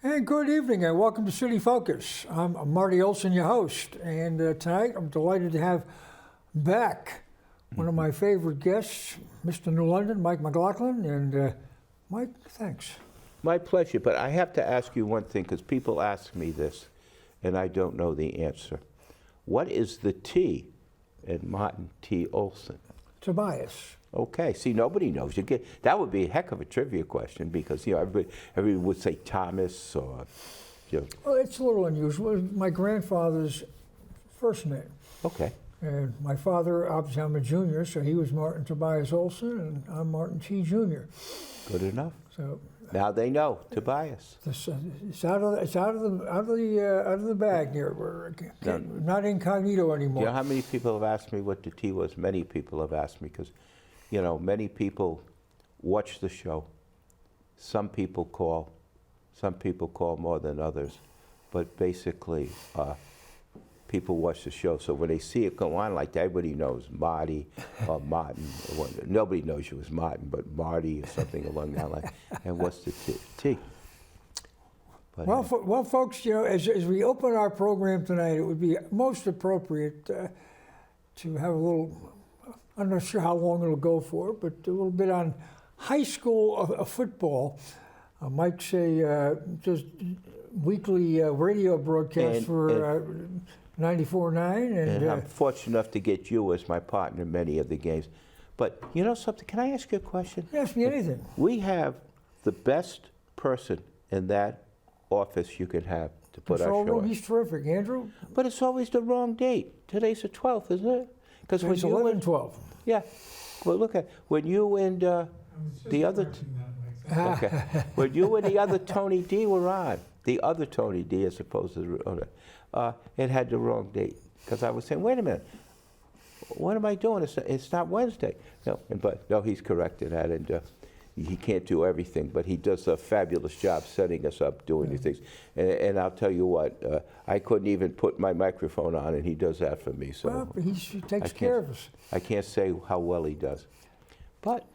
And good evening and welcome to City Focus. I'm Marty Olsen, your host, and tonight I'm delighted to have back one of my favorite guests, Mr. New London, Mike McLaughlin, and Mike, thanks. My pleasure, but I have to ask you one thing because people ask me this and I don't know the answer. What is the T in Martin T. Olsen? Tobias. Okay, see, nobody knows. That would be a heck of a trivia question because, you know, everybody would say Thomas or, you know. Well, it's a little unusual. My grandfather's first name. Okay. And my father, obviously I'm a junior, so he was Martin Tobias Olsen, and I'm Martin T. Jr. Good enough. So now they know Tobias. It's out of the bag here. We're not incognito anymore. You know how many people have asked me what the T was? Many people have asked me because, you know, many people watch the show. Some people call more than others, but basically people watch the show. So when they see it go on like that, everybody knows Marty or Martin. Nobody knows it was Martin, but Marty or something along that line. And what's the T? But, well, folks, you know, as we open our program tonight, it would be most appropriate to have a little, I'm not sure how long it'll go for, but a little bit on high school football. Mike's just weekly radio broadcast for 94.9. And I'm fortunate enough to get you as my partner in many of the games. But you know something, can I ask you a question? Ask me anything. We have the best person in that office you could have to put our show on. He's terrific, Andrew. But it's always the wrong date. Today's the 12th, isn't it? Because it's 11/12. Yeah. Well, look at when you and the other. Okay. When you and the other Tony D were on, the other Tony D as opposed to the it had the wrong date because I was saying, wait a minute, what am I doing? It's not Wednesday. No, but no, he's correct in that, and he can't do everything, but he does a fabulous job setting us up, doing these things. And I'll tell you what, I couldn't even put my microphone on, and he does that for me. So well, he takes care of us. I can't say how well he does. But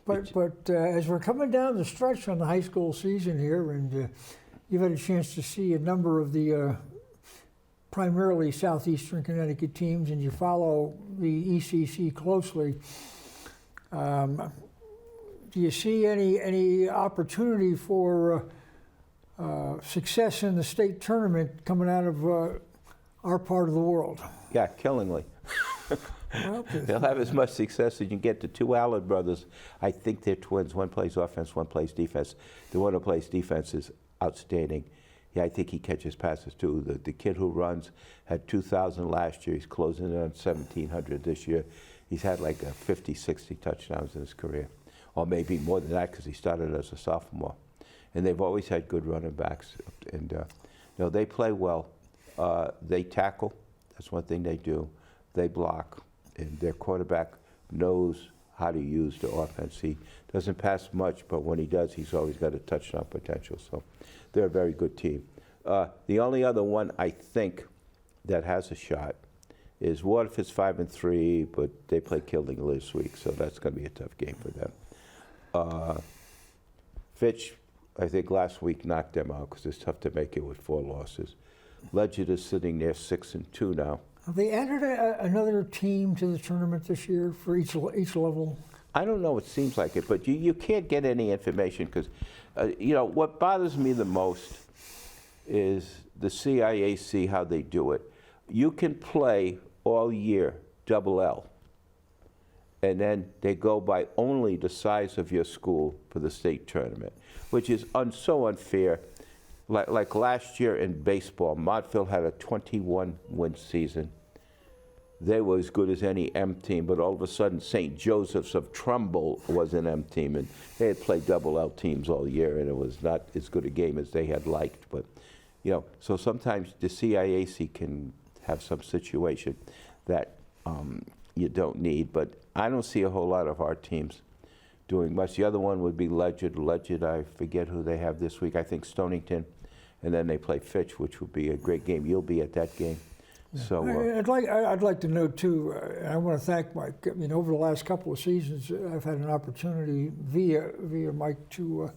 as we're coming down the stretch on the high school season here, and you've had a chance to see a number of the primarily Southeastern Connecticut teams, and you follow the ECC closely. Do you see any opportunity for success in the state tournament coming out of our part of the world? Yeah, killingly. Well, they'll have as much success as you can get. The two Allard brothers, I think they're twins. One plays offense, one plays defense. The one who plays defense is outstanding. Yeah, I think he catches passes too. The kid who runs had 2,000 last year. He's closing in on 1,700 this year. He's had like 50, 60 touchdowns in his career. Or maybe more than that because he started as a sophomore. And they've always had good running backs. And no, they play well. They tackle. That's one thing they do. They block. And their quarterback knows how to use the offense. He doesn't pass much, but when he does, he's always got a touchdown potential. So they're a very good team. The only other one I think that has a shot is Waterford's 5-3, but they play Killingly this week, so that's going to be a tough game for them. Fitch, I think last week knocked them out because it's tough to make it with 4 losses. Ledyard is sitting there 6-2 now. Have they added another team to the tournament this year for each level? I don't know. It seems like it, but you can't get any information because, you know, what bothers me the most is the CIAC, how they do it. You can play all year double L, and then they go by only the size of your school for the state tournament, which is so unfair. Like last year in baseball, Montville had a 21-win season. They were as good as any M team, but all of a sudden St. Joseph's of Trumbull was an M team, and they had played double L teams all year, and it was not as good a game as they had liked. But So sometimes the CIAC can have some situation that you don't need, but I don't see a whole lot of our teams doing much. The other one would be Ledyard. Ledyard, I forget who they have this week. I think Stonington, and then they play Fitch, which would be a great game. You'll be at that game. Yeah. So I'd like to know too. I want to thank Mike. I mean, over the last couple of seasons, I've had an opportunity via Mike to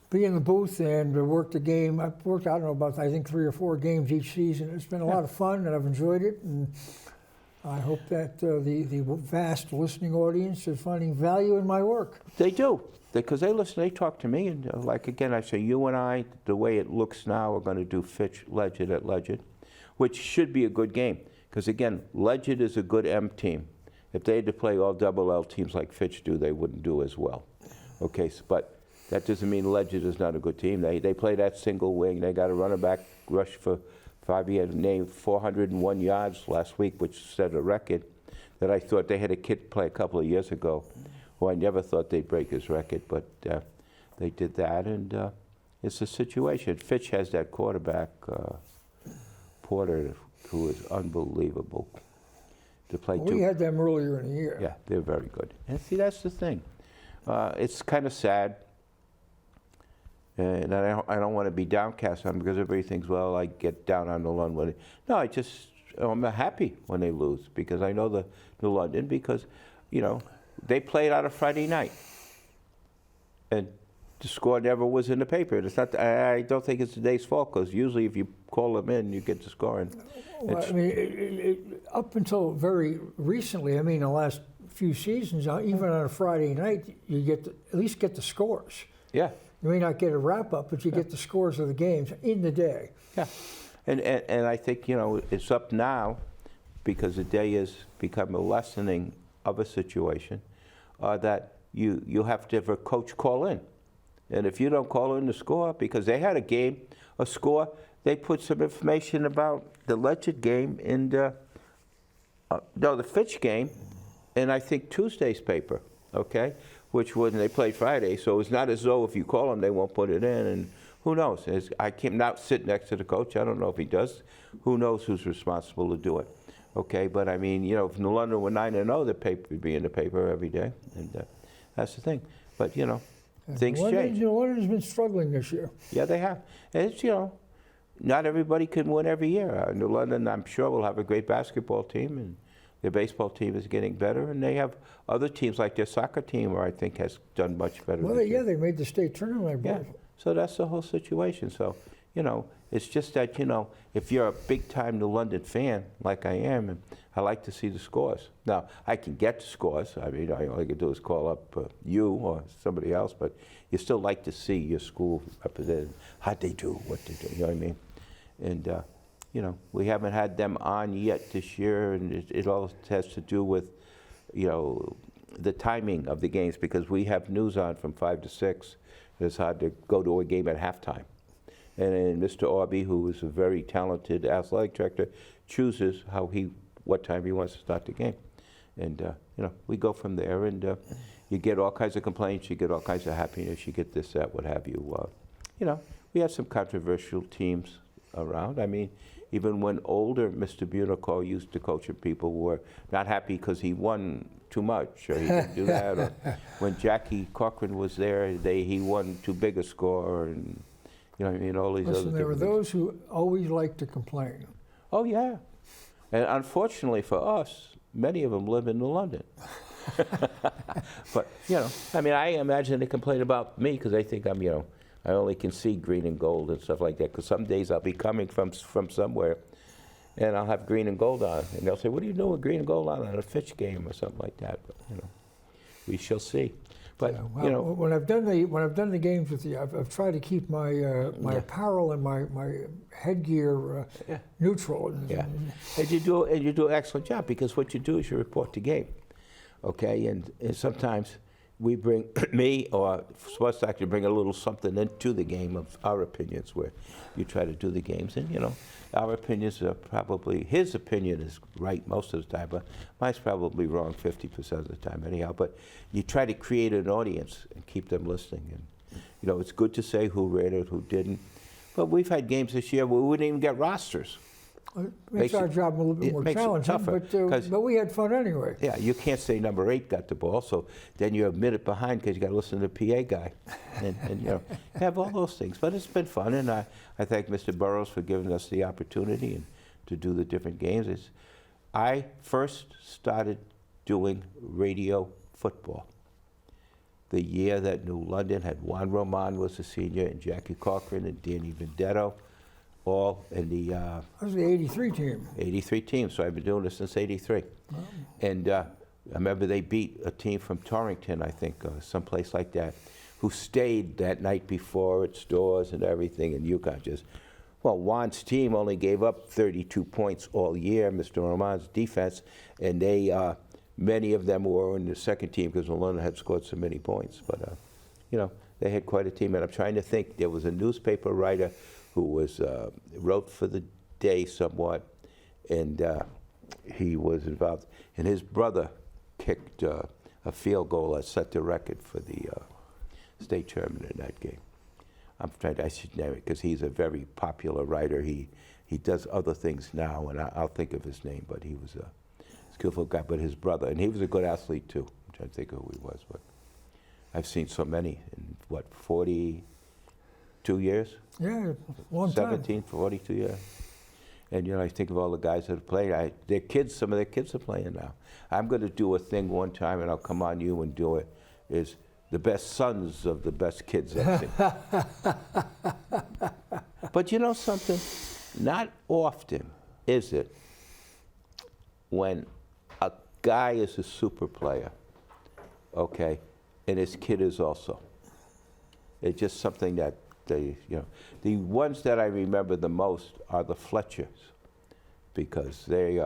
be in the booth and to work the game. I've worked, I don't know, about I think 3 or 4 games each season. It's been a lot of fun, and I've enjoyed it. And I hope that the vast listening audience is finding value in my work. They do, because they listen, they talk to me, and like again, I say, you and I, the way it looks now, are going to do Fitch Ledyard at Ledyard, which should be a good game, because again, Ledyard is a good M team. If they had to play all double L teams like Fitch do, they wouldn't do as well. Okay, but that doesn't mean Ledyard is not a good team. They play that single wing. They got a running back rush for 5 years, named 401 yards last week, which set a record that I thought they had a kid play a couple of years ago, who I never thought they'd break his record, but they did that, and it's a situation. Fitch has that quarterback, Porter, who is unbelievable to play. We had them earlier in the year. Yeah, they're very good. And see, that's the thing. It's kind of sad. And I don't want to be downcast on them because everybody thinks, well, I get down on the London. No, I'm happy when they lose because I know the London because, they played on a Friday night. And the score never was in the paper. It's not. I don't think it's the day's fault because usually if you call them in, you get the score. And well, I mean, up until very recently, I mean, the last few seasons, even on a Friday night, you at least get the scores. Yeah. You may not get a wrap-up, but you get the scores of the games in the day. Yeah, and I think, it's up now because the day has become a lessening of a situation that you have to have a coach call in. And if you don't call in the score, because they had a score, they put some information about the Ledyard game in the Fitch game in, I think, Tuesday's paper, okay? Which wasn't, they played Friday, so it's not as though if you call them, they won't put it in, and who knows? I can't not sit next to the coach. I don't know if he does. Who knows who's responsible to do it? Okay, but I mean, if New London were 9-0, the paper would be in the paper every day, and that's the thing. But, things change. New London's been struggling this year. Yeah, they have. And it's, not everybody can win every year. New London, I'm sure, will have a great basketball team, and their baseball team is getting better, and they have other teams like their soccer team, where I think has done much better. Well, this year. they made the state tournament, I believe. Yeah, so that's the whole situation. So, it's just that, if you're a big-time New London fan, like I am, and I like to see the scores. Now, I can get the scores. I mean, all I can do is call up you or somebody else, but you still like to see your school represented, how'd they do, what they do, you know what I mean? And, we haven't had them on yet this year, and it all has to do with, the timing of the games, because we have news on from 5 to 6. It's hard to go to a game at halftime. And Mr. Orby, who is a very talented athletic director, chooses what time he wants to start the game. And, we go from there, and you get all kinds of complaints, you get all kinds of happiness, you get this, that, what have you. We have some controversial teams around. I mean, even when older Mr. Bunico used to coach, people were not happy because he won too much, or he didn't do that. Or when Jackie Cochran was there, he won too big a score, and all these Listen, other there were things. those who always liked to complain. Oh yeah, and unfortunately for us, many of them live in New London. But I imagine they complain about me because they think I'm, I only can see green and gold and stuff like that. Because some days I'll be coming from somewhere, and I'll have green and gold on, and they'll say, "What are you doing with green and gold on a Fitch game or something like that?" But we shall see. But when I've done the games with you, I've tried to keep my apparel and my headgear neutral. Yeah, and you do an excellent job, because what you do is you report the game, okay? And sometimes we bring me or sports doctor bring a little something into the game of our opinions, where you try to do the games, and our opinions are probably, his opinion is right most of the time, but mine's probably wrong 50% of the time anyhow. But you try to create an audience and keep them listening. And it's good to say who read it, who didn't, But we've had games this year where we wouldn't even get rosters. It makes our job a little bit more challenging, tougher, but we had fun anyway. Yeah, you can't say number 8 got the ball, so then you're a minute behind because you got to listen to the PA guy, and you know, have all those things. But it's been fun, and I thank Mr. Burrows for giving us the opportunity and to do the different games. I first started doing radio football the year that New London had Juan Roman was a senior, and Jackie Cochran and Danny Vendetto, all in the That was the 83 team. 83 team, so I've been doing this since 83. Wow. And I remember they beat a team from Torrington, I think, someplace like that, who stayed that night before at stores and everything, and UConn just, well, Juan's team only gave up 32 points all year, Mr. Roman's defense, and they, many of them were in the second team because London had scored so many points. But, you know, they had quite a team, and I'm trying to think, there was a newspaper writer who was wrote for the day somewhat, and he was involved. And his brother kicked a field goal that set the record for the state tournament in that game. I should name it because he's a very popular writer. He does other things now, and I'll think of his name. But he was a skillful guy. But his brother, and he was a good athlete too. I'm trying to think of who he was, but I've seen so many in what 42 years. Yeah, long time. 17, 42 years. And, you know, I think of all the guys that have played. Their kids, some of their kids are playing now. I'm going to do a thing one time, and I'll come on you and do it, is the best sons of the best kids I've seen. But you know something? Not often is it when a guy is a super player, okay, and his kid is also. It's just something that they, you know, the ones that I remember the most are the Fletchers, because they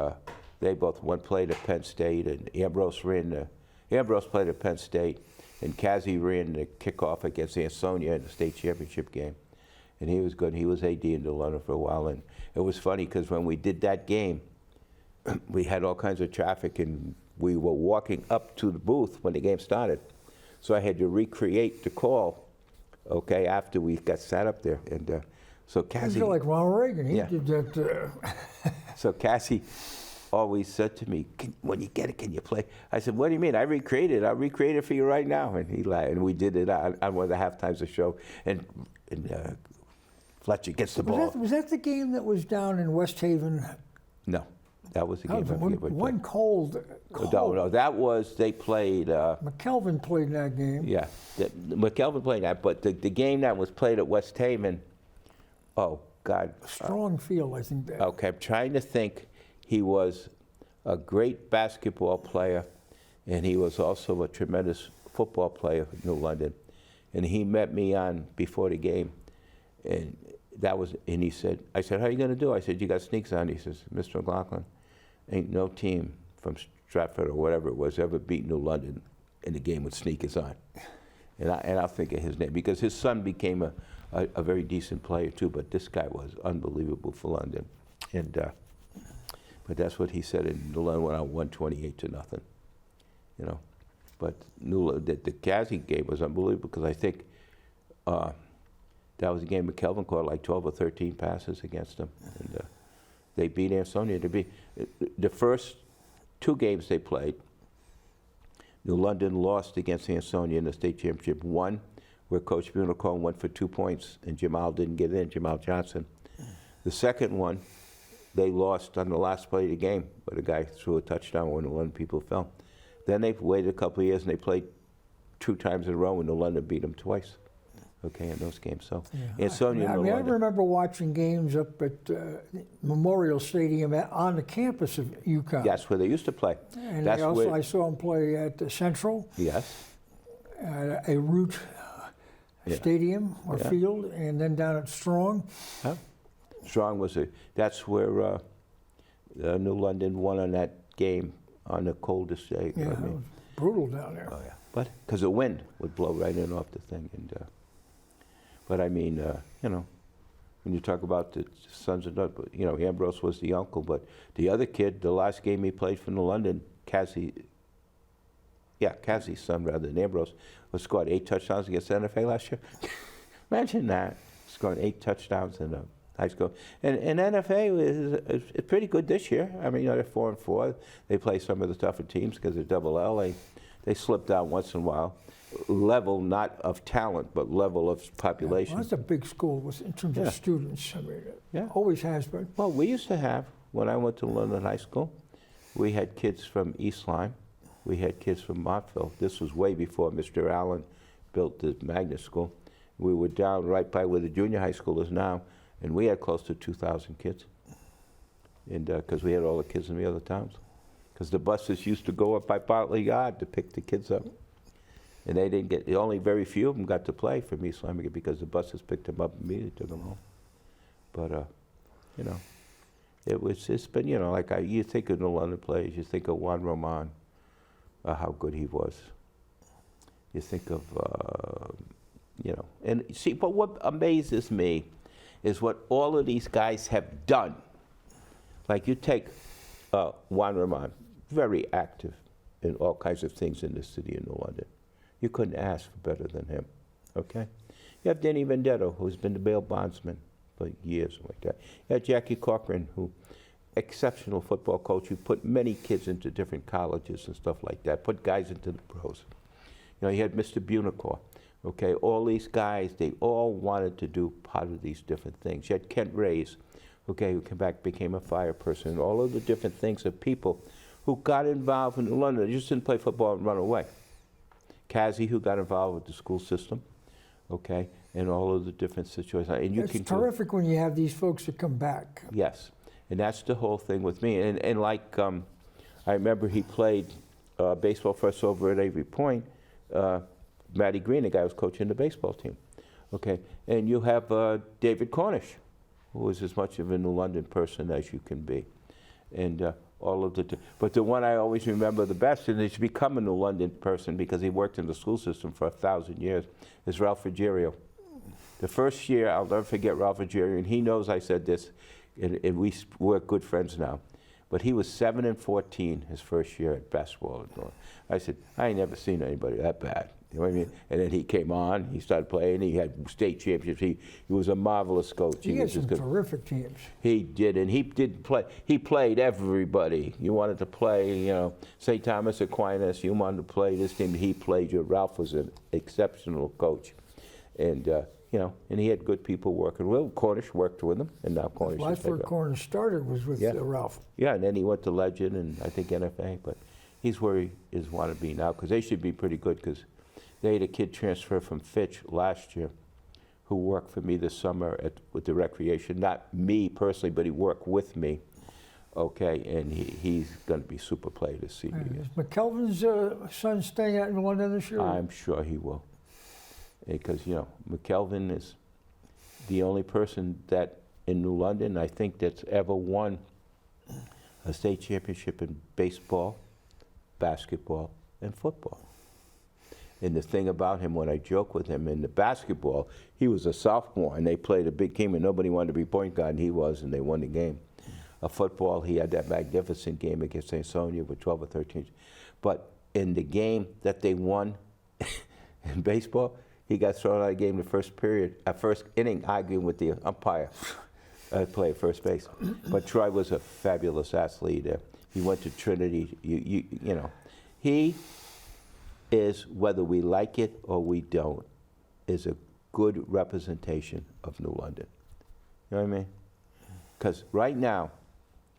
both, one played at Penn State, and Ambrose played at Penn State, and Kazzy ran the kickoff against Ansonia in the state championship game, and he was good. He was AD in London for a while, and it was funny because when we did that game, we had all kinds of traffic, and we were walking up to the booth when the game started, so I had to recreate the call. Okay, after we got sat up there, and so Cassie. You feel like Ronald Reagan. He did that. So Cassie always said to me, "When you get it, can you play?" I said, "What do you mean? I recreated it. I'll recreate it for you right now." And he laughed, and we did it on one of the half times of the show. And Fletcher gets the ball. Was that the game that was down in West Haven? No, that was the game. One cold. No, that was, they played. McKelvin played in that game. Yeah, McKelvin played that, but the game that was played at West Haven, oh, God. Strong field, I think. That. Okay, I'm trying to think. He was a great basketball player, and he was also a tremendous football player for New London. And he met me on before the game, and he said, I said, "How are you going to do?" I said, "You got sneaks on." He says, "Mr. McLaughlin, ain't no team from Stratford or whatever it was ever beat New London in the game with sneakers on." And I'll think of his name, because his son became a very decent player too, but this guy was unbelievable for London. And but that's what he said, in New London went out 128-0, you know. But the Kazzy game was unbelievable, because I think that was a game McKelvin caught like 12 or 13 passes against them, and they beat Ansonia. The first 2 games they played, New London lost against Ansonia in the state championship. One, where Coach Bunicone went for 2 points and Jamal didn't get in, Jamal Johnson. The second one, they lost on the last play of the game, where the guy threw a touchdown when New London people fell. Then they waited a couple of years, and they played 2 times in a row, and New London beat them twice. Okay, in those games. So, yeah. Ansonia, I remember watching games up at Memorial Stadium on the campus of UConn. That's where they used to play. And I saw them play at Central. Yes. At a root stadium or field, and then down at Strong. Huh? Strong that's where New London won on that game on the coldest day. Yeah, it was brutal down there. Oh yeah, but because the wind would blow right in off the thing, and but I mean, you know, when you talk about the sons of nuts, you know, Ambrose was the uncle, but the other kid, the last game he played for New London, Kazzy's son rather than Ambrose, scored 8 touchdowns against the NFA last year. Imagine that. scoring 8 touchdowns in high school. And NFA is pretty good this year. I mean, they're 4-4. They play some of the tougher teams because they're double L. They slip down once in a while. Level, not of talent, but level of population. Well, that's a big school in terms of students. I mean, it always has been. Well, we used to have, when I went to London High School, we had kids from East Lyme. We had kids from Montville. This was way before Mr. Allen built the magnet school. We were down right by where the junior high school is now, and we had close to 2,000 kids. And because we had all the kids in the other towns. Because the buses used to go up by Bartley Yard to pick the kids up. And they didn't get, only very few of them got to play from East Lyme because the buses picked them up immediately, took them home. But, you know, it's been, you know, like you think of the London players, you think of Juan Roman, how good he was. You think of, you know, and see, but what amazes me is what all of these guys have done. Like you take Juan Roman, very active in all kinds of things in the city of New London. You couldn't ask for better than him, okay? You have Denny Vendetto, who's been the bail bondsman for years like that. You have Jackie Cochran, who, exceptional football coach, who put many kids into different colleges and stuff like that, put guys into the pros. You know, you had Mr. Bunicor, okay? All these guys, they all wanted to do part of these different things. You had Kent Reyes, okay, who came back, became a fire person, and all of the different things of people who got involved in London. They just didn't play football and run away. Kazi, who got involved with the school system, okay, and all of the different situations. And you it's terrific when you have these folks that come back. Yes, and that's the whole thing with me. And like, I remember he played baseball for us over at Avery Point. Matty Green, the guy who was coaching the baseball team, okay. And you have David Cornish, who is as much of a New London person as you can be. And all of but the one I always remember the best, and he's become a New London person because he worked in the school system for 1,000 years, is Ralph Ruggiero. The first year, I'll never forget Ralph Ruggiero, and he knows I said this, and we're good friends now. But he was 7-14 his first year at basketball. I said, I ain't never seen anybody that bad. You know what I mean? And then he came on, he started playing, he had state championships. He was a marvelous coach. He had some terrific teams. He did, and he did play. He played everybody. You wanted to play, you know, St. Thomas Aquinas, you wanted to play this team, he played you. Ralph was an exceptional coach. And, you know, and he had good people working with him. Cornish worked with him, and now Cornish. Well, that's where Cornish started, was with Ralph. Yeah, and then he went to Legend and I think NFA, but he's where he is want to be now, because they should be pretty good, because they had a kid transfer from Fitch last year who worked for me this summer with the recreation. Not me personally, but he worked with me. Okay, and he's going to be super player this season. Is McKelvin's son staying out in London this year? I'm sure he will. Because, you know, McKelvin is the only person that in New London, I think, that's ever won a state championship in baseball, basketball, and football. And the thing about him, when I joke with him, in the basketball, he was a sophomore, and they played a big game, and nobody wanted to be point guard, and he was, and they won the game. A football, he had that magnificent game against St. Sonia with 12 or 13. But in the game that they won in baseball, he got thrown out of the game the first period, first inning, arguing with the umpire, play at first base. But Troy was a fabulous athlete. He went to Trinity. You know, he is, whether we like it or we don't, is a good representation of New London. You know what I mean? Because right now,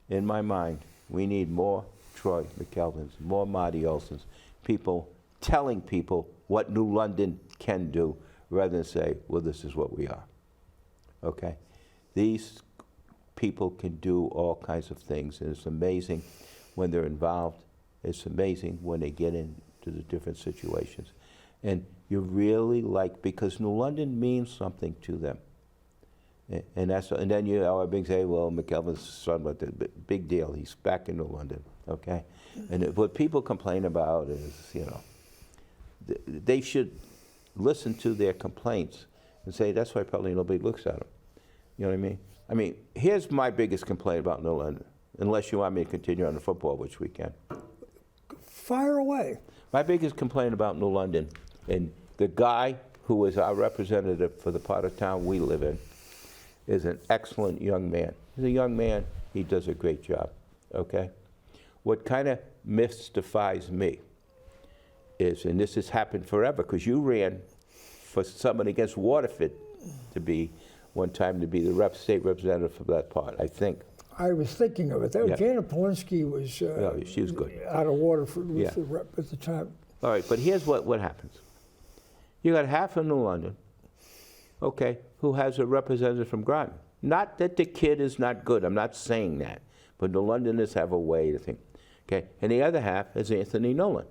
in my mind, we need more Troy McKelvins, more Marty Olsens, people telling people what New London can do, rather than say, well, this is what we are. Okay? These people can do all kinds of things, and it's amazing when they're involved. It's amazing when they get into the different situations. And you really like, because New London means something to them. And then you are being say, well, McKelvin's son, but the big deal, he's back in New London, okay? And what people complain about is, you know, they should listen to their complaints and say, that's why probably nobody looks at them. You know what I mean? I mean, here's my biggest complaint about New London, unless you want me to continue on the football, which we can. Fire away. My biggest complaint about New London, and the guy who is our representative for the part of town we live in, is an excellent young man. He's a young man, he does a great job, okay? What kind of mystifies me is, and this has happened forever, because you ran for someone against Waterford to be, one time to be the state representative for that part, I think. I was thinking of it. That was, Yeah. Jana Polinsky was, She was good. out of Waterford, was Yeah. the rep at the time. All right, but here's what happens. You got half of New London, okay, who has a representative from Groton. Not that the kid is not good, I'm not saying that, but New Londoners have a way to think, okay? And the other half is Anthony Nolan,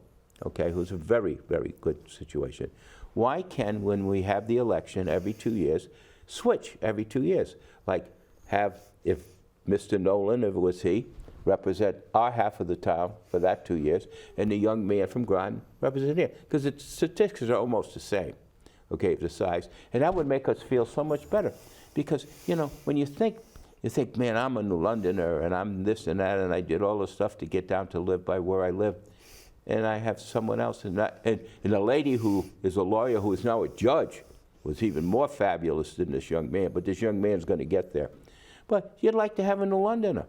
okay, who's a very, very good situation. Why can, when we have the election every 2 years, switch every 2 years? Like have, if Mr. Nolan, if it was he, represent our half of the town for that 2 years, and the young man from Groton represent here. Because the statistics are almost the same, okay, the size. And that would make us feel so much better. Because, you know, when you think, man, I'm a New Londoner, and I'm this and that, and I did all this stuff to get down to live by where I live, and I have someone else, and a lady who is a lawyer who is now a judge was even more fabulous than this young man, but this young man's going to get there. But you'd like to have a New Londoner.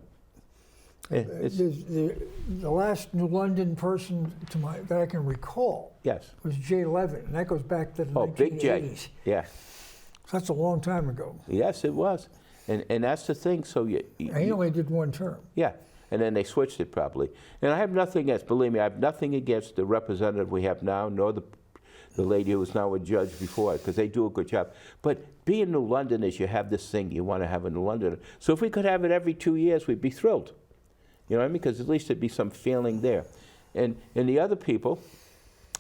The last New London person that I can recall Yes. was Jay Levin, and that goes back to the 1980s. Big J. Yeah. So that's a long time ago. Yes, it was. And that's the thing. So And he only did one term. yeah. And then they switched it probably. And I have nothing against, believe me, I have nothing against the representative we have now, nor the lady who was now a judge before, because they do a good job. But being New London is you have this thing, you want to have a New Londoner. So if we could have it every 2 years, we'd be thrilled. You know what I mean? Because at least there'd be some feeling there. And the other people,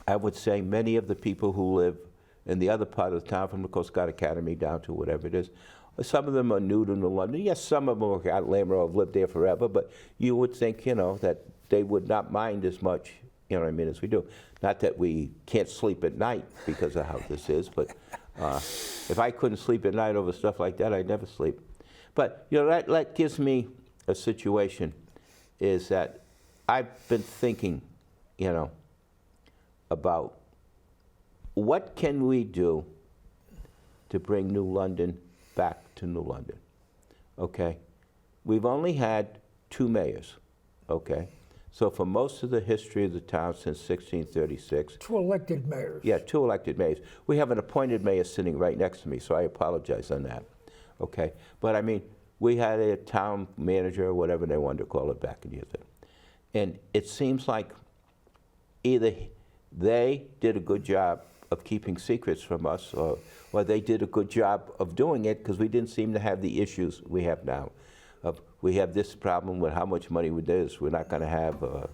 I would say many of the people who live in the other part of the town, from the Coast Guard Academy down to whatever it is, some of them are new to New London. Yes, some of them are out Lamro, have lived there forever, but you would think, you know, that they would not mind as much, you know what I mean, as we do. Not that we can't sleep at night because of how this is, but if I couldn't sleep at night over stuff like that, I'd never sleep. But, you know, that gives me a situation, is that I've been thinking, you know, about what can we do to bring New London back to New London, okay? We've only had 2 mayors, okay? So for most of the history of the town since 1636. 2 elected mayors. Yeah, 2 elected mayors. We have an appointed mayor sitting right next to me, so I apologize on that, okay? But I mean, we had a town manager, or whatever they wanted to call it back in the day. And it seems like either they did a good job of keeping secrets from us, or they did a good job of doing it, because we didn't seem to have the issues we have now. We have this problem with how much money we do. We're not going to have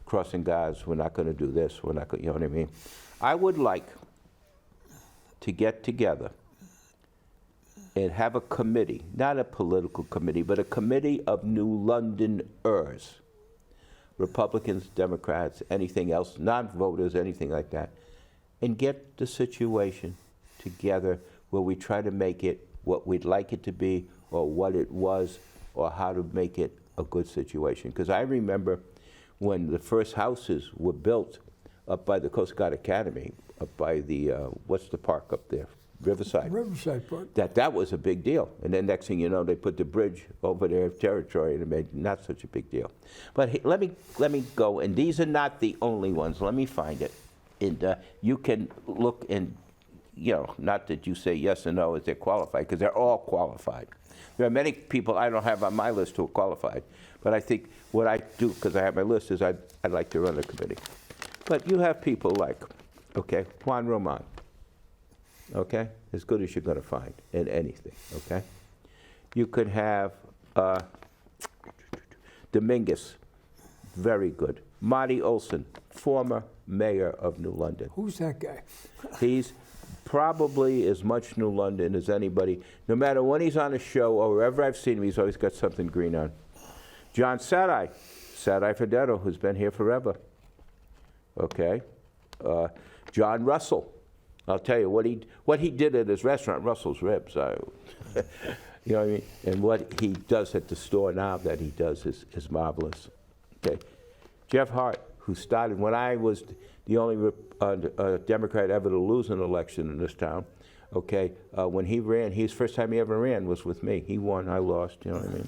crossing guards. We're not going to do this. We're not going, you know what I mean? I would like to get together and have a committee, not a political committee, but a committee of New Londoners, Republicans, Democrats, anything else, non-voters, anything like that, and get the situation together where we try to make it what we'd like it to be, or what it was, or how to make it a good situation. Because I remember when the first houses were built up by the Coast Guard Academy, up by the, what's the park up there? Riverside. Riverside Park. That was a big deal. And then next thing you know, they put the bridge over their territory, and it made not such a big deal. But let me go, and these are not the only ones. Let me find it. And you can look and, you know, not that you say yes or no as they're qualified, because they're all qualified. There are many people I don't have on my list who are qualified, but I think what I do, because I have my list, is I'd like to run a committee. But you have people like, okay, Juan Roman, okay, as good as you're going to find in anything, okay? You could have Dominguez, very good. Marty Olsen, former mayor of New London. Who's that guy? He's probably as much New London as anybody. No matter when he's on a show or wherever I've seen him, he's always got something green on. John Sadai Federo, who's been here forever. Okay. John Russell. I'll tell you, what he did at his restaurant, Russell's Ribs, you know what I mean? And what he does at the store now that he does is marvelous. Okay. Jeff Hart, who started when I was the only Democrat ever to lose an election in this town. Okay, when he ran, his first time he ever ran was with me. He won, I lost, you know what I mean?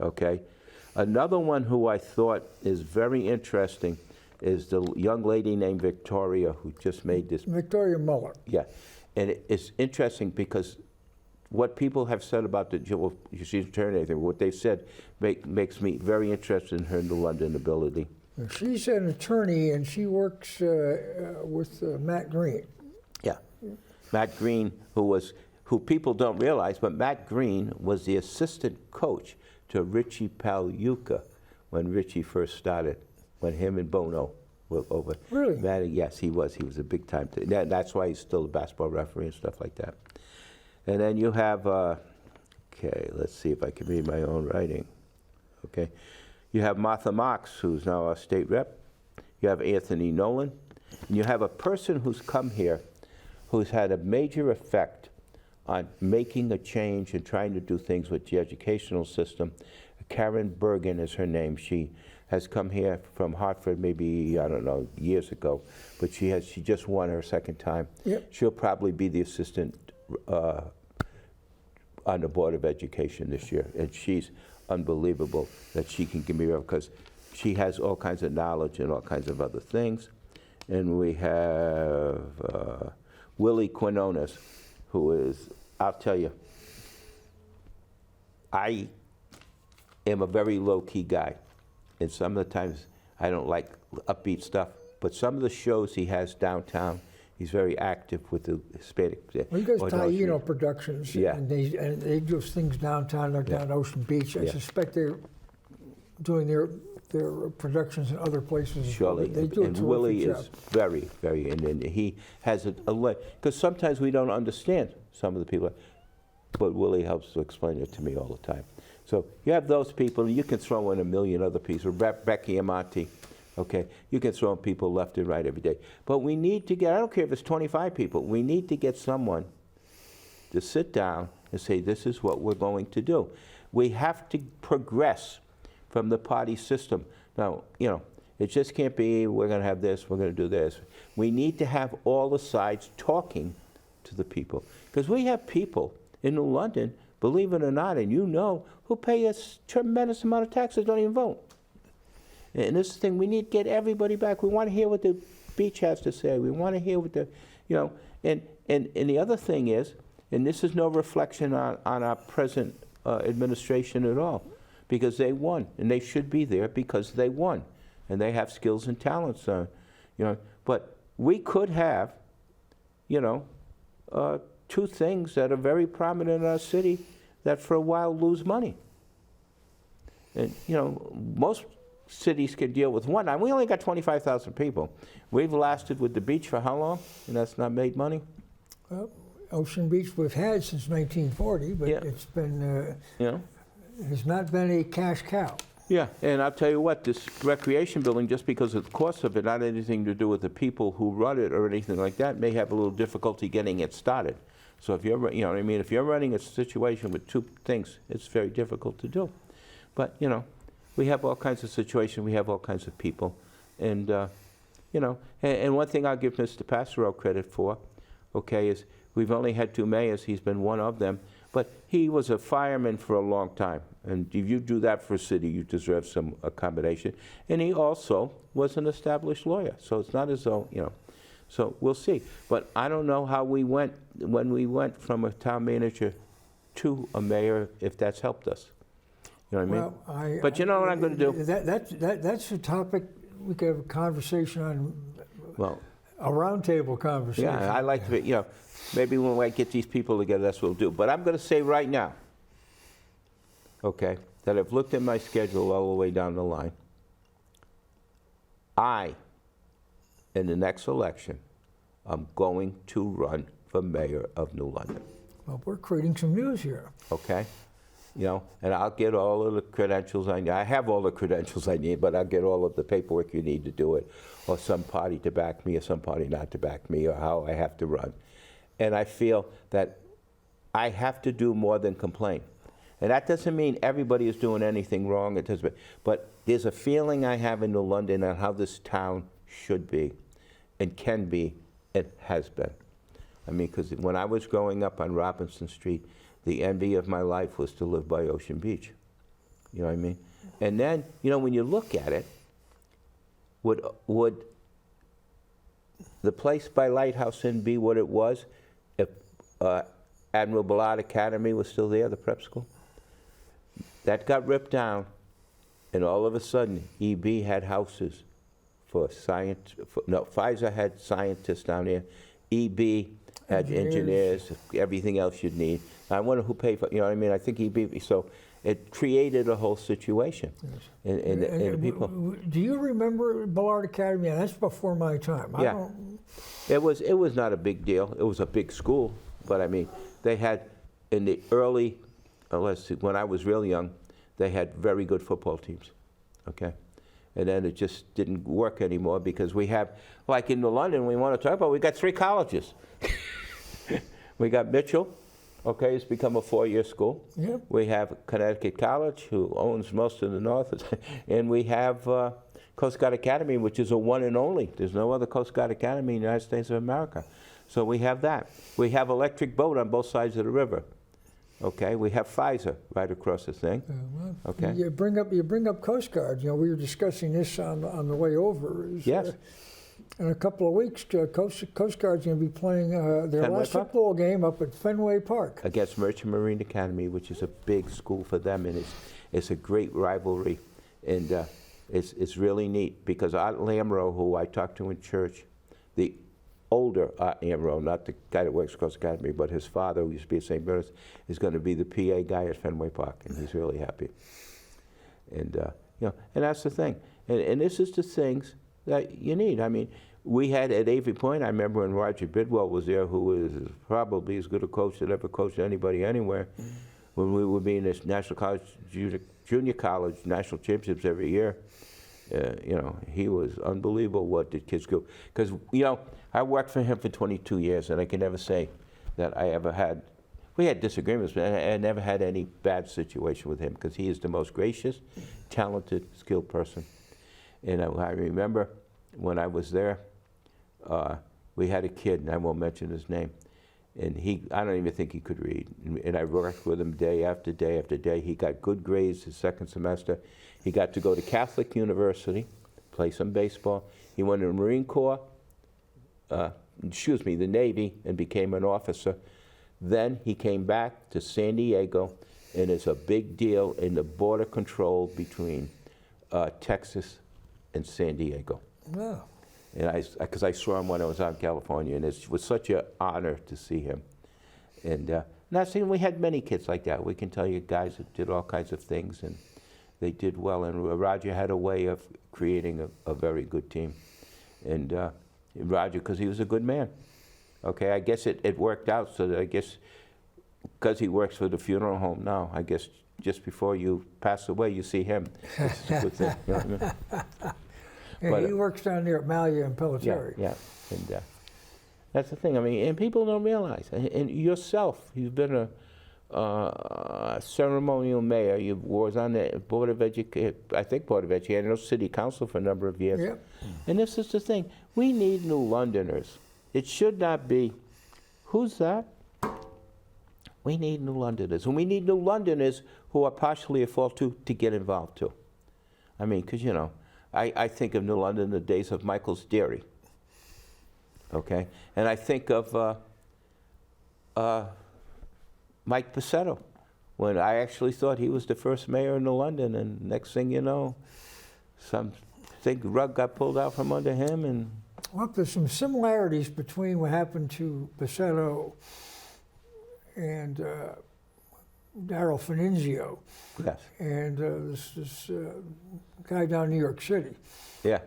Okay. Another one who I thought is very interesting is the young lady named Victoria who just made this. Victoria Muller. Yeah, and it's interesting because what people have said about the, well, she's turned anything, what they've said makes me very interested in her New London ability. She's an attorney and she works with Matt Green. Yeah, Matt Green, who people don't realize, but Matt Green was the assistant coach to Richie Pagliuca when Richie first started, when him and Bono were over. Really? Matt, yes, he was. He was a big time. That's why he's still a basketball referee and stuff like that. And then you have, okay, let's see if I can read my own writing. Okay, you have Martha Marks, who's now our state rep. You have Anthony Nolan. And you have a person who's come here who's had a major effect on making a change and trying to do things with the educational system. Karen Bergen is her name. She has come here from Hartford maybe, I don't know, years ago, but she just won her second time. Yep. She'll probably be the assistant on the Board of Education this year, and she's unbelievable that she can give me, because she has all kinds of knowledge and all kinds of other things. And we have Willie Quinones, who is, I'll tell you, I am a very low-key guy, and some of the times I don't like upbeat stuff, but some of the shows he has downtown, he's very active with the Hispanic. Well, he does Taino Productions, yeah. and they do things downtown, like down Ocean Beach. I suspect they're doing their productions in other places. Surely, they do and Willie is very, very, and he has a because sometimes we don't understand some of the people, but Willie helps to explain it to me all the time. So you have those people, and you can throw in a million other people. Becky Amati, okay? You can throw in people left and right every day. But we need to get, I don't care if it's 25 people, we need to get someone to sit down and say, this is what we're going to do. We have to progress from the party system. Now, you know, it just can't be, we're going to have this, we're going to do this. We need to have all the sides talking to the people. Because we have people in New London, believe it or not, and you know, who pay a tremendous amount of taxes, don't even vote. And this is the thing, we need to get everybody back. We want to hear what the beach has to say. We want to hear what the, you know, and the other thing is, and this is no reflection on our present administration at all, because they won, and they should be there because they won, and they have skills and talents, you know. But we could have, you know, two things that are very prominent in our city that for a while lose money. And, you know, most cities can deal with one. Now, we only got 25,000 people. We've lasted with the beach for how long? And that's not made money? Well, Ocean Beach we've had since 1940, but it's been, you know, it has not been a cash cow. Yeah, and I'll tell you what, this recreation building, just because of the cost of it, not anything to do with the people who run it or anything like that, may have a little difficulty getting it started. So if you're, you know what I mean, if you're running a situation with two things, it's very difficult to do. But, you know, we have all kinds of situations, we have all kinds of people. And, you know, and one thing I'll give Mr. Passero credit for, okay, is we've only had two mayors, he's been one of them, but he was a fireman for a long time. And if you do that for a city, you deserve some accommodation. And he also was an established lawyer. So it's not as though, you know, so we'll see. But I don't know how we went, when we went from a town manager to a mayor, if that's helped us. You know what I mean? But you know what I'm going to do? That's a topic we could have a conversation on, well, a roundtable conversation. Yeah, I like to, you know, maybe when we get these people together, that's what we'll do. But I'm going to say right now, okay, that I've looked at my schedule all the way down the line. In the next election, I'm going to run for mayor of New London. Well, we're creating some news here. Okay? You know, and I'll get all of the credentials I need. I have all the credentials I need, but I'll get all of the paperwork you need to do it, or some party to back me, or some party not to back me, or how I have to run. And I feel that I have to do more than complain. And that doesn't mean everybody is doing anything wrong. It doesn't, but there's a feeling I have in New London on how this town should be and can be and has been. I mean, because when I was growing up on Robinson Street, the envy of my life was to live by Ocean Beach. You know what I mean? And then, you know, when you look at it, would the place by Lighthouse Inn be what it was if Admiral Ballard Academy was still there, the prep school? That got ripped down, and all of a sudden, EB had houses for science. No, Pfizer had scientists down there. EB had engineers, everything else you'd need. I wonder who paid for, you know what I mean? I think EB, so it created a whole situation. Yes. And people. Do you remember Ballard Academy? Yeah, that's before my time. Yeah. It was not a big deal. It was a big school, but I mean, they had in the early, when I was real young, they had very good football teams, okay? And then it just didn't work anymore because we have, like in New London, we want to talk about, we got 3 colleges. We got Mitchell, okay, it's become a 4-year school. Yep. We have Connecticut College, who owns most of the North, and we have Coast Guard Academy, which is a one and only. There's no other Coast Guard Academy in the United States of America. So we have that. We have Electric Boat on both sides of the river. Okay, we have Pfizer right across the thing. Well, okay. You bring up Coast Guard. You know, we were discussing this on the way over. Yes. In a couple of weeks, Coast Guard's going to be playing their Fenway last Park? Football game up at Fenway Park. Against Merchant Marine Academy, which is a big school for them, and it's a great rivalry, and it's really neat because Art Lamro, who I talked to in church, the older Art Lamro, not the guy that works across the academy, but his father, who used to be at St. Bernard's, is going to be the PA guy at Fenway Park, and he's really happy. And you know, and that's the thing, and this is the things that you need. I mean, we had at Avery Point, I remember when Roger Bidwell was there, who was probably as good a coach that ever coached anybody anywhere, when we were being this national college, junior college national championships every year. You know, he was unbelievable what the kids do. Because, you know, I worked for him for 22 years, and I can never say that I ever had, we had disagreements, but I never had any bad situation with him, because he is the most gracious, talented, skilled person. And I remember when I was there, we had a kid, and I won't mention his name, and I don't even think he could read. And I worked with him day after day after day. He got good grades his second semester. He got to go to Catholic University, play some baseball. He went to the Marine Corps, the Navy, and became an officer. Then he came back to San Diego, and it's a big deal in the border control between Texas and San Diego. Wow. And because I saw him when I was out in California, and it was such an honor to see him. And not saying we had many kids like that. We can tell you guys that did all kinds of things, and they did well. And Roger had a way of creating a very good team. And Roger, because he was a good man. Okay, I guess it worked out so that I guess, because he works for the funeral home now, I guess just before you pass away, you see him. It's a good thing, you know what I mean? Yeah, But, he works down there at Malia and Pelletieri. Yeah, and that's the thing. I mean, and people don't realize. And yourself, you've been a ceremonial mayor. You was on the Board of Education, I think Board of Education, City Council for a number of years. Yep. And this is the thing. We need New Londoners. It should not be, who's that? We need New Londoners. And we need New Londoners who are partially at fault to get involved too. I mean, because, you know, I think of New London in the days of Michael's Dairy, okay? And I think of Mike Pacetto, when I actually thought he was the first mayor in New London, and next thing you know, some big rug got pulled out from under him. And Well, there's some similarities between what happened to Pacetto and Darrell Finizio. yes, And this guy down in New York City. yeah,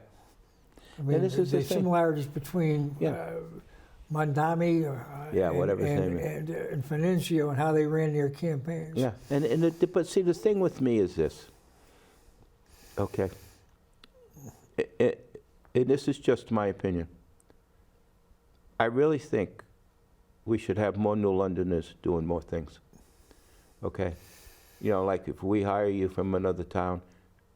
I mean, this is the the thing. similarities between Mondami whatever his name is. and Finizio and how they ran their campaigns. yeah. But see, the thing with me is this, okay? And this is just my opinion. I really think we should have more New Londoners doing more things, okay? You know, like if we hire you from another town,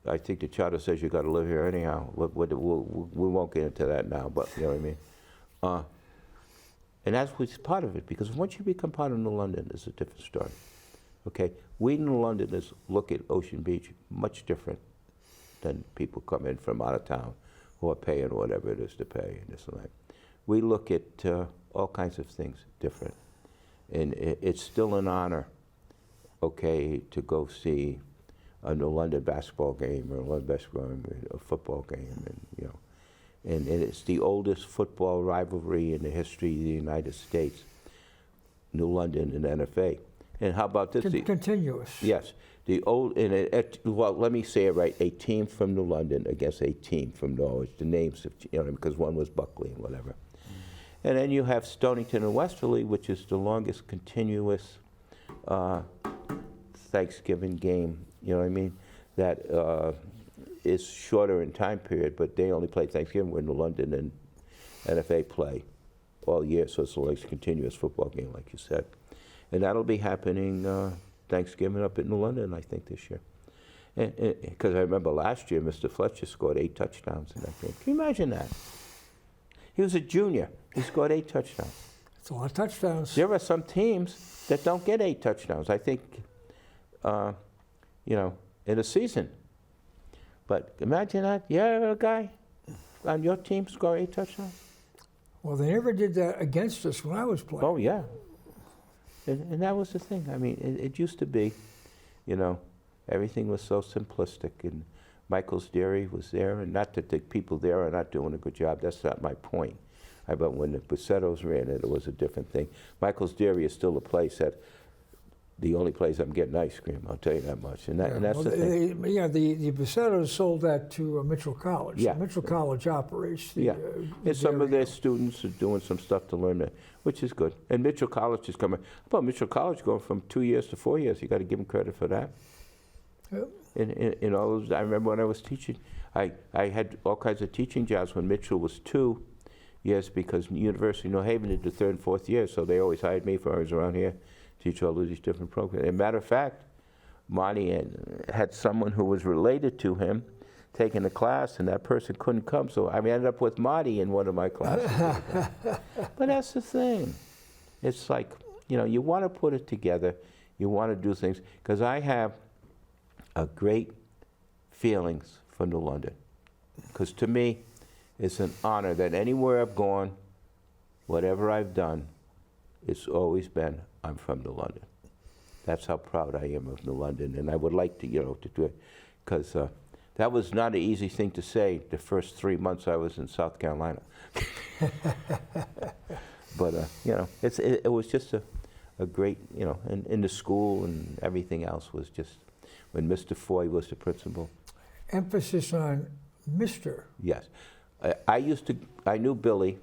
I think the charter says you got to live here anyhow. We won't get into that now, but you know what I mean. And that was part of it, because once you become part of New London, it's a different story. Okay, we New Londoners look at Ocean Beach much different than people come in from out of town who are paying whatever it is to pay and this and that. We look at all kinds of things different, and it's still an honor, okay, to go see a New London basketball game or a London basketball game, a football game, and you know, and it's the oldest football rivalry in the history of the United States, New London and NFA. And how about this? Continuous. Yes. The old, well, let me say it right, a team from New London against a team from Norwich, the names, of, you know, because one was Buckley and whatever. And then you have Stonington and Westerly, which is the longest continuous Thanksgiving game, you know what I mean? That is shorter in time period, but they only play Thanksgiving when New London and NFA play all year, so it's the longest continuous football game, like you said. And that'll be happening Thanksgiving up in New London, I think, this year. Because I remember last year, Mr. Fletcher scored 8 touchdowns in that game. Can you imagine that? He was a junior. He scored 8 touchdowns. That's a lot of touchdowns. There are some teams that don't get 8 touchdowns, I think, you know, in a season. But imagine that. You have a guy on your team score 8 touchdowns? Well, they never did that against us when I was playing. Oh, yeah. And that was the thing. I mean, it used to be, you know, everything was so simplistic. And Michael's Dairy was there. And not that the people there are not doing a good job. That's not my point. But when the Bussettos ran it, it was a different thing. Michael's Dairy is still a place that, the only place I'm getting ice cream, I'll tell you that much. And, and that's the thing. Yeah, the Bussettos sold that to Mitchell College. Yeah. So Mitchell College operates the and some of their students are doing some stuff to learn that, which is good. And Mitchell College is coming. How about Mitchell College going from 2 years to 4 years? You got to give them credit for that. Yep. In all those, I remember when I was teaching, I had all kinds of teaching jobs when Mitchell was 2 years, because University of New Haven did the 3rd and 4th years, so they always hired me for I was around here, teach all of these different programs. As a matter of fact, Marty had someone who was related to him taking a class, and that person couldn't come, so I ended up with Marty in one of my classes. But that's the thing. It's like, you know, you want to put it together, you want to do things, because I have a great feelings for New London. Because to me, it's an honor that anywhere I've gone, whatever I've done, it's always been, I'm from New London. That's how proud I am of New London, and I would like to, you know, to do it, because that was not an easy thing to say the first 3 months I was in South Carolina. But, you know, it was just a great, you know, and in the school and everything else was just, when Mr. Foy was the principal. Emphasis on Mr. Yes. I knew Billy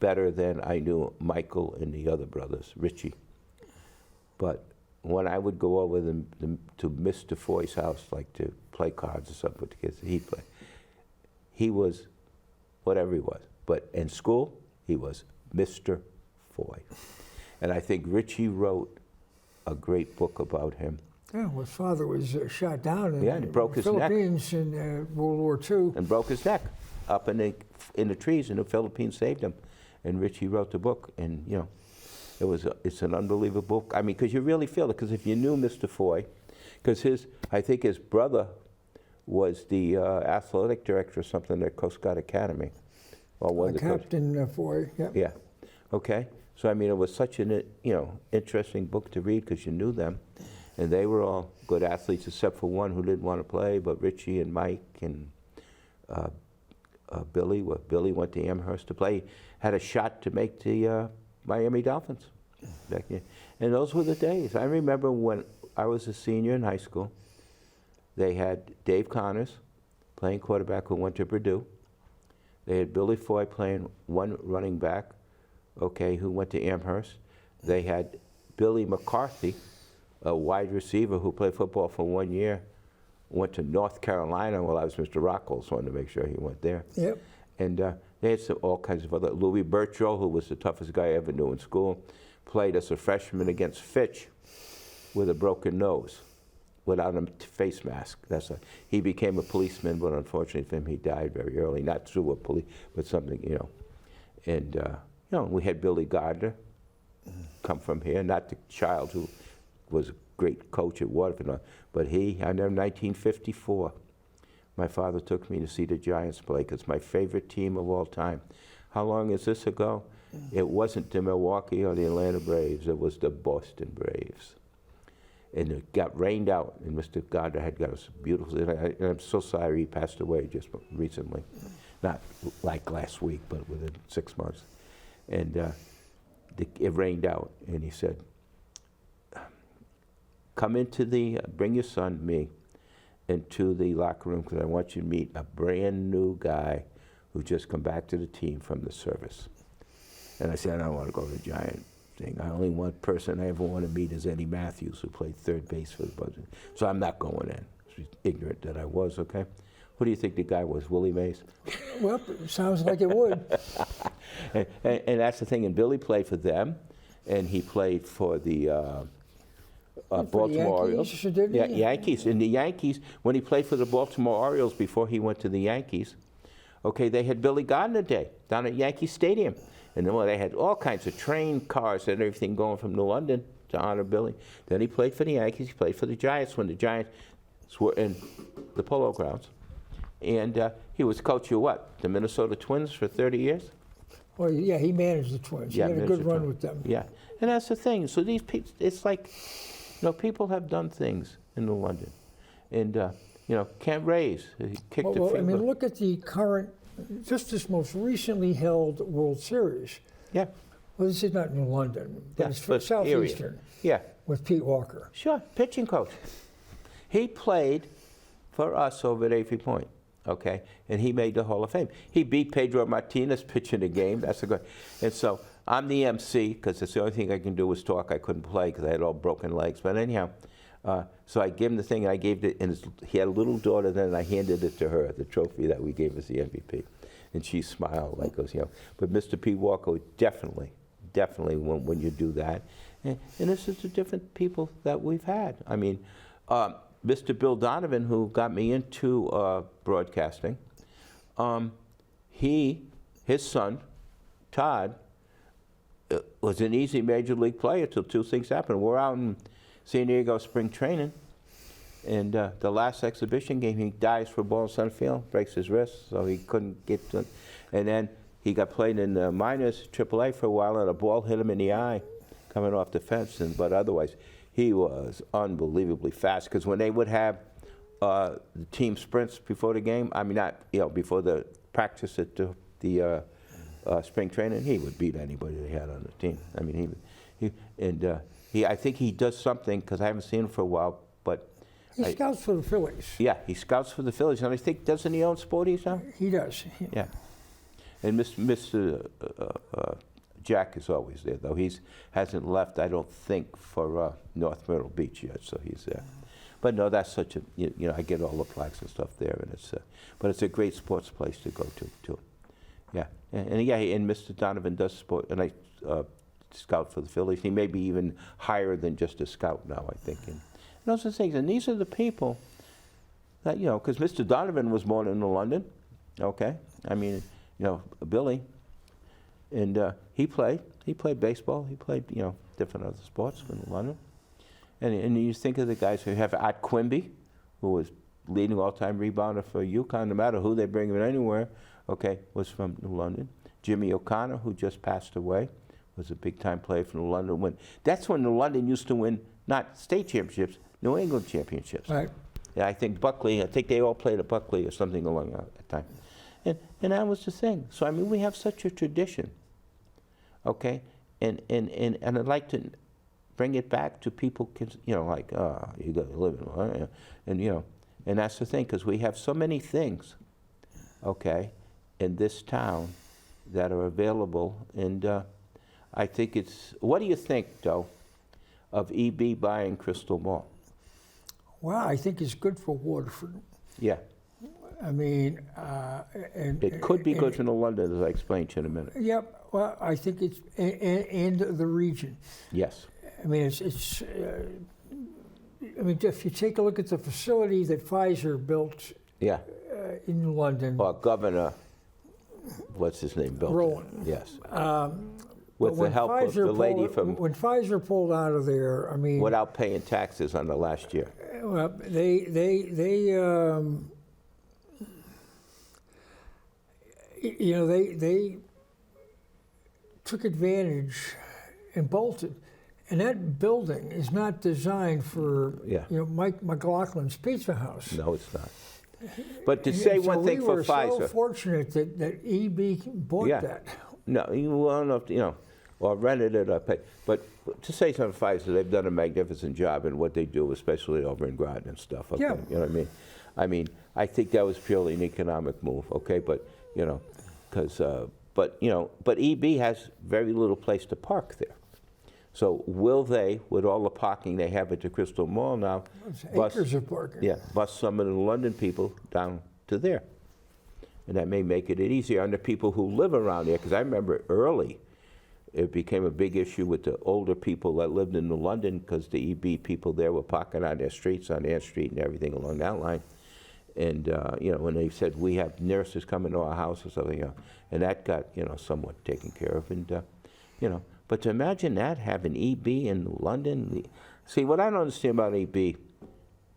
better than I knew Michael and the other brothers, Richie. But when I would go over to Mr. Foy's house, like to play cards or something with the kids, he'd play. He was whatever he was. But in school, he was Mr. Foy. And I think Richie wrote a great book about him. Yeah, well, his father was shot down in and broke the his neck. Philippines in World War II. And broke his neck up in the trees, and the Philippines saved him. And Richie wrote the book, and you know, it's an unbelievable book. I mean, because you really feel it. Because if you knew Mr. Foy, because I think his brother was the athletic director or something at Coast Guard Academy. Or one of the Captain Foy. Yeah. Yeah. Okay. So I mean, it was such an interesting book to read because you knew them, and they were all good athletes except for one who didn't want to play. But Richie and Mike and Billy. Well, Billy went to Amherst to play. Had a shot to make the Miami Dolphins back then. And those were the days. I remember when I was a senior in high school, they had Dave Connors playing quarterback who went to Purdue. They had Billy Foy playing one running back, okay, who went to Amherst. They had Billy McCarthy, a wide receiver who played football for 1 year, went to North Carolina while I was Mr. Rockles, wanted to make sure he went there. Yep. And they had all kinds of other. Louis Bertrell, who was the toughest guy I ever knew in school, played as a freshman against Fitch with a broken nose. without a face mask. He became a policeman, but unfortunately for him, he died very early, not through a police, but something, you know. And, we had Billy Gardner come from here, not the child who was a great coach at Waterford, but I remember 1954, my father took me to see the Giants play, because it's my favorite team of all time. How long is this ago? It wasn't the Milwaukee or the Atlanta Braves, it was the Boston Braves. And it got rained out, and Mr. Gardner had got us beautiful, and I'm so sorry he passed away just recently. Not like last week, but within 6 months. And it rained out, and he said, come bring your son, me, into the locker room, because I want you to meet a brand new guy who just come back to the team from the service. And I said, I don't want to go to the Giant thing. I only one person I ever want to meet is Eddie Matthews, who played third base for the Buzzards. So I'm not going in. Ignorant that I was, okay? Who do you think the guy was, Willie Mays? Well, sounds like it would. and that's the thing, and Billy played for them, and he played for the Baltimore Orioles. Didn't yeah, he? Yankees. And the Yankees, when he played for the Baltimore Orioles before he went to the Yankees, okay, they had Billy Gardner Day down at Yankee Stadium. And then they had all kinds of train cars and everything going from New London to honor Billy. Then he played for the Yankees, he played for the Giants when the Giants were in the Polo Grounds. And he was coach of what? The Minnesota Twins for 30 years? Well, yeah, he managed the Twins. Yeah, he had a good run with them. Yeah, and that's the thing. So these people, it's like, people have done things in New London. And, Kent Ray's, he kicked the field. I mean, look at the current, just this most recently held World Series. Yeah. Well, this is not New London, but it's for Southeastern. Yeah. With Pete Walker. Sure, pitching coach. He played for us over at Avery Point, okay? And he made the Hall of Fame. He beat Pedro Martinez pitching a game. That's a good. And so I'm the MC, because it's the only thing I can do is talk. I couldn't play because I had all broken legs. But anyhow, so I gave him the thing, and I gave it, and he had a little daughter then, and I handed it to her, the trophy that we gave as the MVP. And she smiled, like goes, But Mr. P. Walker, definitely when you do that. And this is the different people that we've had. I mean, Mr. Bill Donovan, who got me into broadcasting, his son, Todd, was an easy major league player till two things happened. We're out in San Diego spring training, and the last exhibition game, he dives for a ball in center field, breaks his wrist, so he couldn't get to it. And then he got played in the minors, AAA for a while, and a ball hit him in the eye coming off the fence, but otherwise, he was unbelievably fast, because when they would have the team sprints before the game, I mean, not, before the practice at the spring training, he would beat anybody they had on the team. I mean, I think he does something, because I haven't seen him for a while, but he scouts for the Phillies. Yeah, he scouts for the Phillies, and I think, doesn't he own Sporties now? He does. Yeah. And Mr. Jack is always there, though. He hasn't left, I don't think, for North Myrtle Beach yet, so he's there. But no, that's such a, I get all the plaques and stuff there, and but it's a great sports place to go to, too. Yeah, and Mr. Donovan does sport, and I scout for the Phillies. He may be even higher than just a scout now, I think. And those are the things, and these are the people that, because Mr. Donovan was born in London, okay? I mean, Billy, and he played baseball, he played, different other sports in London. And you think of the guys who have Art Quimby, who was leading all-time rebounder for UConn, no matter who they bring him anywhere, okay, was from New London. Jimmy O'Connor, who just passed away, was a big-time player from New London. That's when New London used to win, not state championships, New England championships. Right. Yeah, I think they all played at Buckley or something along that time. And that was the thing. So, I mean, we have such a tradition, okay? And I'd like to bring it back to people, you got to live in, and that's the thing, because we have so many things, okay, in this town that are available, and I think what do you think, though, of EB buying Crystal Mall? Well, I think it's good for Waterford. Yeah. I mean, it could be good for New London, as I explained to you in a minute. Yep. Well, I think it's in the region. Yes. I mean, I mean, if you take a look at the facility that Pfizer built Yeah. in London, Or Governor, what's his name, built it. Rowan. Yes. but With the when help of the lady from, when Pfizer pulled out of there, I mean, without paying taxes on the last year. well, they you know, they took advantage and bolted. And that building is not designed for, Yeah. you know, Mike McLaughlin's Pizza House. No, it's not. But to say And one so thing we for were Pfizer. so fortunate that EB bought Yeah. that. No, you won't have to, you know, or rented it or pay. But to say something for Pfizer, they've done a magnificent job in what they do, especially over in Groton and stuff. Okay? Yeah. You know what I mean? I mean, I think that was purely an economic move, okay? But, you know, because, but EB has very little place to park there. So will they, with all the parking they have at the Crystal Mall now, It's acres of parking. yeah, bus some of the London people down to there? And that may make it easier on the people who live around there, because I remember early, it became a big issue with the older people that lived in London, because the EB people there were parking on their streets, on Ann Street and everything along that line. And, you know, when they said, we have nurses coming to our house or something, you know, and that got, you know, somewhat taken care of. And, you know, but to imagine that, having EB in London. See, what I don't understand about EB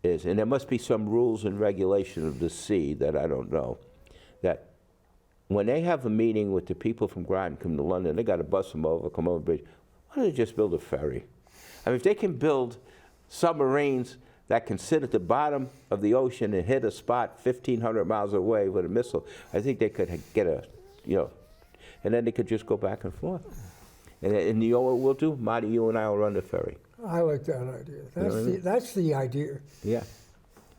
is, and there must be some rules and regulation of the sea that I don't know, that when they have a meeting with the people from Groton come to London, they got to bus them over, come over the bridge. Why don't they just build a ferry? I mean, if they can build submarines that can sit at the bottom of the ocean and hit a spot 1,500 miles away with a missile, I think they could get a, you know, and then they could just go back and forth. And you know what we'll do? Marty, you and I will run the ferry. I like that idea. That's, what I mean? that's the idea. Yeah.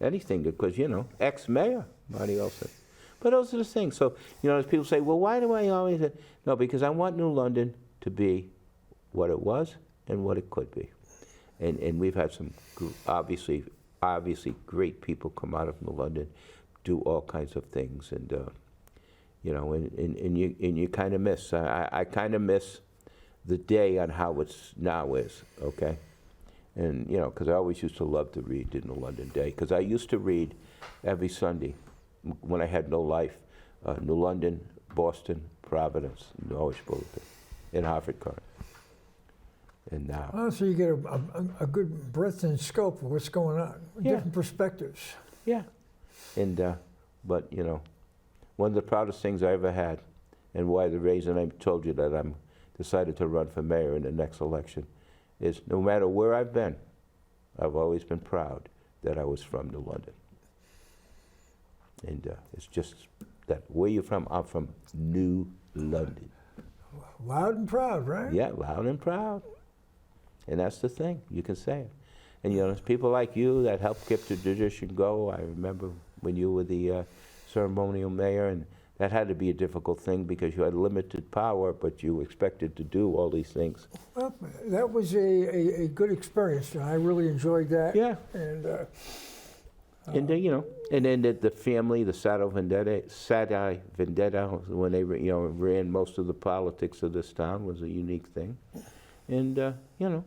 Anything, because, you know, ex-mayor, Marty Olsen. But those are the things. So, you know, as people say, well, why do I always... No, because I want New London to be what it was and what it could be. And we've had some, obviously great people come out of New London, do all kinds of things. And, you know, and you kind of miss. I kind of miss the day on how it's now is, okay? And, you know, because I always used to love to read in the London Day, because I used to read every Sunday when I had no life, New London, Boston, Providence, Norwich Bulletin, and Hartford Courant. And now, Oh, so you get a good breadth and scope of what's going on, Yeah. different perspectives. yeah. And, but, you know, one of the proudest things I ever had, and why the reason I told you that I'm decided to run for mayor in the next election, is no matter where I've been, I've always been proud that I was from New London. And it's just that, where you from? I'm from New London. Loud and proud, right? Yeah, loud and proud. And that's the thing, you can say it. And you know, there's people like you that help keep the tradition go. I remember when you were the ceremonial mayor, and that had to be a difficult thing because you had limited power, but you expected to do all these things. Well, that was a good experience, and I really enjoyed that. Yeah. And And you know, and then the family, the Sadi Vendetta, when they you know ran most of the politics of this town, was a unique thing. And you know,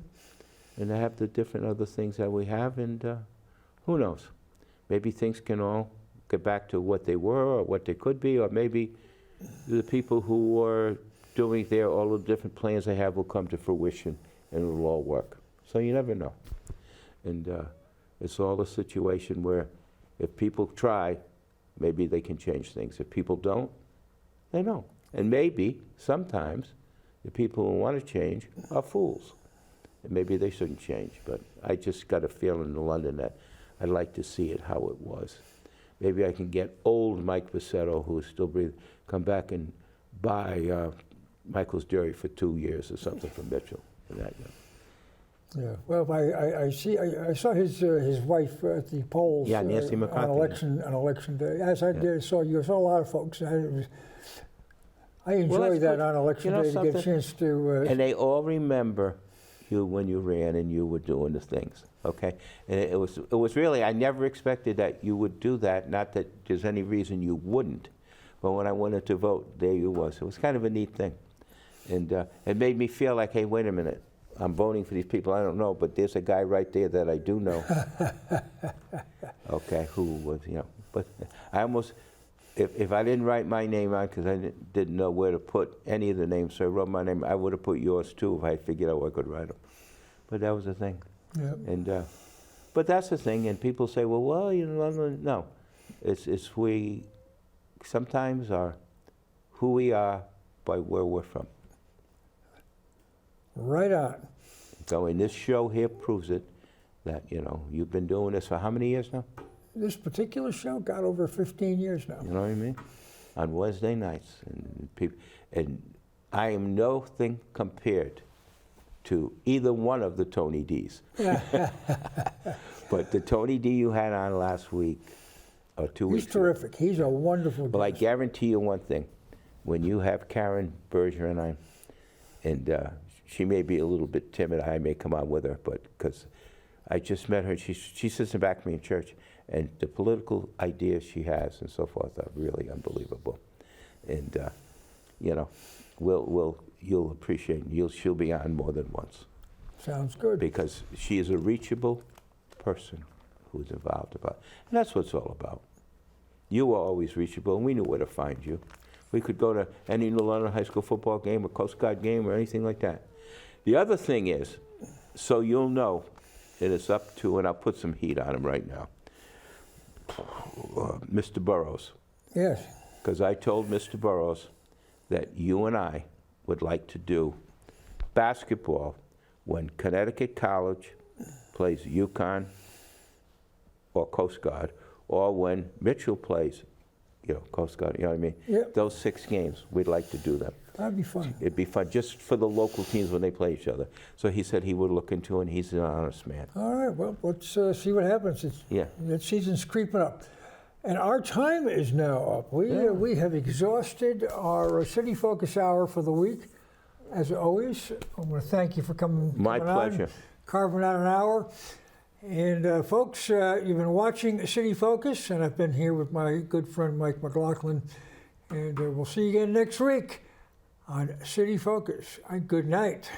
and to have the different other things that we have, and who knows, maybe things can all get back to what they were or what they could be, or maybe the people who are doing there, all the different plans they have will come to fruition and it'll all work. So you never know. And it's all a situation where if people try, maybe they can change things. If people don't, they don't. And maybe sometimes the people who want to change are fools. And maybe they shouldn't change. But I just got a feeling in London that I'd like to see it how it was. Maybe I can get old Mike Vassetto, who is still breathing, come back and buy Michael's Dairy for 2 years or something from Mitchell. And that, you know. yeah, well, I saw his wife at the polls. Yeah, Nancy on McCarthy. election day. As I did, saw a lot of folks. I enjoy that good. on election You know day to get a something? chance to. And they all remember you when you ran and you were doing the things, okay? And it was really, I never expected that you would do that, not that there's any reason you wouldn't, but when I wanted to vote, there you was. It was kind of a neat thing. And it made me feel like, hey, wait a minute, I'm voting for these people I don't know, but there's a guy right there that I do know. Okay, who was, but I almost, if I didn't write my name on, because I didn't know where to put any of the names, so I wrote my name, I would have put yours too if I figured out where I could write them. But that was the thing. Yeah. And, but that's the thing, and people say, well, no. It's we sometimes are who we are by where we're from. Right on. So, and this show here proves it, that, you've been doing this for how many years now? This particular show got over 15 years now. You know what I mean? On Wednesday nights, and I am nothing compared to either one of the Tony D's. But the Tony D you had on last week, or 2 weeks He's terrific. He's a wonderful guy. Well, I guarantee you one thing. When you have Karen Bergeron on, and she may be a little bit timid, I may come on with her, but because I just met her, she sits in back of me in church, and the political ideas she has and so forth are really unbelievable. And, you'll appreciate, she'll be on more than once. Sounds good. Because she is a reachable person who's involved about, and that's what it's all about. You were always reachable, and we knew where to find you. We could go to any New London high school football game or Coast Guard game or anything like that. The other thing is, so you'll know, it is up to, and I'll put some heat on him right now, Mr. Burrows. Yes. Because I told Mr. Burrows that you and I would like to do basketball when Connecticut College plays UConn or Coast Guard, or when Mitchell plays, Coast Guard, you know what I mean? Yep. Those 6 games, we'd like to do them. That'd be fun. It'd be fun just for the local teams when they play each other. So he said he would look into it, and he's an honest man. All right, well, let's see what happens. That season's creeping up. And our time is now up. We have exhausted our City Focus Hour for the week. As always, I want to thank you for coming. My pleasure. Carving out an hour. And folks, you've been watching City Focus, and I've been here with my good friend Mike McLaughlin. And we'll see you again next week on City Focus. Good night.